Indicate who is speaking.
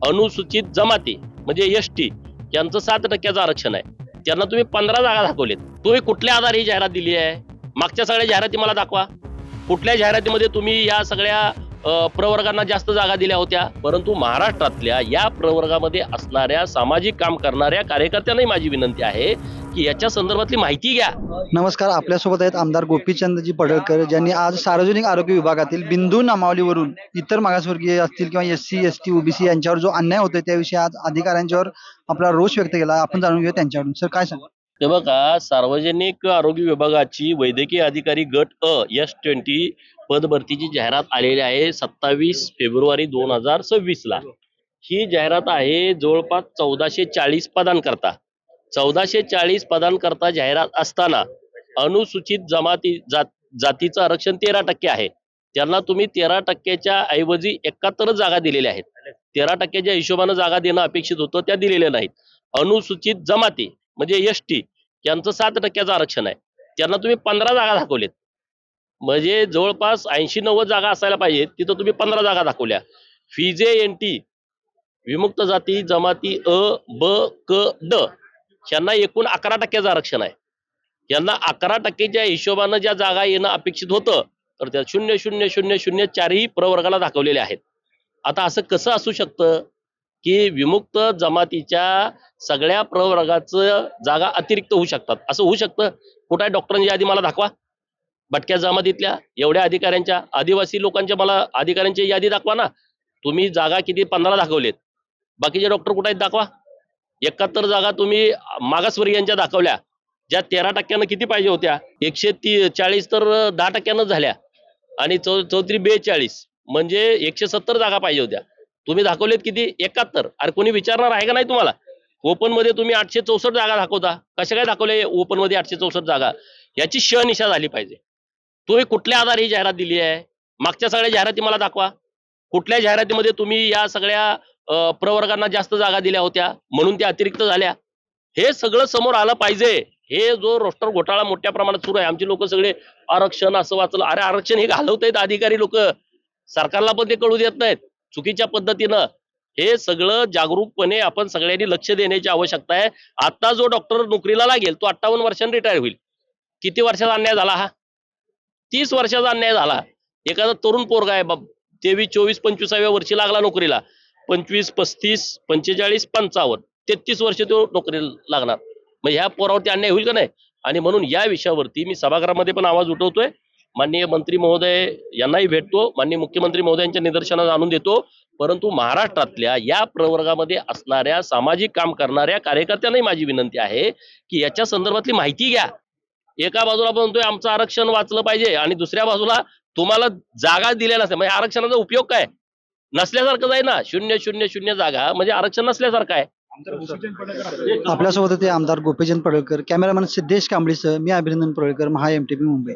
Speaker 1: अनुसूचित जमाती म्हणजे एसटी यांचं 7% आरक्षण आहे. त्यांना तुम्ही 15 जागा दाखवलेत. तुम्ही कुठल्या आधारे ही जाहिरात दिली आहे? मागच्या सगळ्या जाहिराती मला दाखवा. कुठल्या जाहिरातीमध्ये तुम्ही या सगळ्या प्रवर्गांना जास्त जागा दिल्या होत्या? परंतु महाराष्ट्रातल्या या प्रवर्गामध्ये असणाऱ्या सामाजिक काम करणाऱ्या कार्यकर्त्यांनाही माझी विनंती आहे की याच्या संदर्भातली माहिती घ्या.
Speaker 2: नमस्कार, आपल्यासोबत आहेत आमदार गोपीचंदजी पडळकर, ज्यांनी आज सार्वजनिक आरोग्य विभागातील बिंदू नामावलीवरून इतर मागासवर्गीय असतील किंवा SC, ST, OBC यांच्यावर जो अन्याय होतोय त्याविषयी आज अधिकाऱ्यांच्यावर आपला रोष व्यक्त केला. आपण जाणून घेऊया त्यांच्याकडून. सर, काय सांगा?
Speaker 1: ते बघा, सार्वजनिक आरोग्य विभागाची वैद्यकीय अधिकारी गट S20 पदभरतीची जाहिरात आलेली आहे 27 फेब्रुवारी 2026 ला. ही जाहिरात आहे जवळपास 1440 पदांकरता. 1440 पदांकरता जाहिरात असताना अनुसूचित जातीचं आरक्षण 13% आहे. त्यांना तुम्ही 13%च्या ऐवजी 71 जागा दिलेल्या आहेत. 13%च्या हिशोबानं जागा देणं अपेक्षित होतं, त्या दिलेल्या नाहीत. अनुसूचित जमाती म्हणजे ST यांचं 7% आरक्षण आहे. त्यांना तुम्ही 15 जागा दाखवलेत. म्हणजे जवळपास 80-90 जागा असायला पाहिजेत, तिथं तुम्ही 15 जागा दाखवल्या. FIJNT विमुक्त जाती जमाती अ, ब, क, ड यांना एकूण 11% आरक्षण आहे. यांना 11%च्या हिशोबानं ज्या जागा येणं अपेक्षित होतं, तर त्या 0,0,0,0,4ही प्रवर्गाला दाखवलेले आहेत. आता असं कसं असू शकतं की विमुक्त जमातीच्या सगळ्या प्रवर्गाचं जागा अतिरिक्त होऊ शकतात? असं होऊ शकतं? कुठं आहे डॉक्टरांची यादी मला दाखवा. भटक्या जमातीतल्या एवढ्या अधिकाऱ्यांच्या, आदिवासी लोकांच्या मला अधिकाऱ्यांची यादी दाखवा ना. तुम्ही जागा किती 15 दाखवलेत. बाकीचे डॉक्टर कुठे आहेत दाखवा. 71 जागा तुम्ही मागासवर्गीयांच्या दाखवल्या, ज्या 13%नं किती पाहिजे होत्या. 140 तर 10%नं झाल्या आणि चौधरी 42 म्हणजे 170 जागा पाहिजे होत्या. तुम्ही दाखवलेत किती? 71. अरे कोणी विचारणार आहे का नाही तुम्हाला? ओपन मध्ये तुम्ही 864 जागा दाखवता. कशा काय दाखवले ओपन मध्ये 864 जागा? याची शहनिशा झाली पाहिजे. तुम्ही कुठल्या आधारे ही जाहिरात दिली आहे? मागच्या सगळ्या जाहिराती मला दाखवा. कुठल्या जाहिरातीमध्ये तुम्ही या सगळ्या प्रवर्गांना जास्त जागा दिल्या होत्या म्हणून त्या अतिरिक्त झाल्या? हे सगळं समोर आलं पाहिजे. हे जो रोस्टर घोटाळा मोठ्या प्रमाणात सुरू आहे, आमची लोक सगळे आरक्षण असं वाचलं. अरे आरक्षण हे घालवतायत अधिकारी लोक, सरकारला पण ते कळू देत नाहीत चुकीच्या पद्धतीनं. हे सगळं जागरूकपणे आपण सगळ्यांनी लक्ष देण्याची आवश्यकता आहे. आता जो डॉक्टर नोकरीला लागेल तो 58 वर्षांनी रिटायर होईल. किती वर्षाचा अन्याय झाला हा? 30 वर्षाचा अन्याय झाला. एखादा तरुण पोरगा आहे 23, 24, 25व्या वर्षी लागला नोकरीला. 25, 35, 45, 55, 33 वर्ष तो नोकरीला लागणार. मग ह्या पोरावरती अन्याय होईल का नाही? आणि म्हणून या विषयावरती मी सभागृहामध्ये पण आवाज उठवतोय. माननीय मंत्री महोदय यांनाही भेटतो, माननीय मुख्यमंत्री महोदयांच्या निदर्शनास आणून देतो. परंतु महाराष्ट्रातल्या या प्रवर्गामध्ये असणाऱ्या सामाजिक काम करणाऱ्या कार्यकर्त्यांनाही माझी विनंती आहे की याच्या संदर्भातली माहिती घ्या. एका बाजूला म्हणतोय आमचं आरक्षण वाचलं पाहिजे आणि दुसऱ्या बाजूला तुम्हाला जागा दिल्या नसल्या, म्हणजे आरक्षणाचा उपयोग काय? नसल्यासारखंच आहे ना. 0,0,0,0 जागा म्हणजे आरक्षण नसल्यासारखं आहे.
Speaker 2: आपल्यासोबत होते आमदार गोपीचंद पडळकर, कॅमेरामॅन सिद्धेश कांबळीसह मी अभिनंदन पडळकर, MTV मुंबई.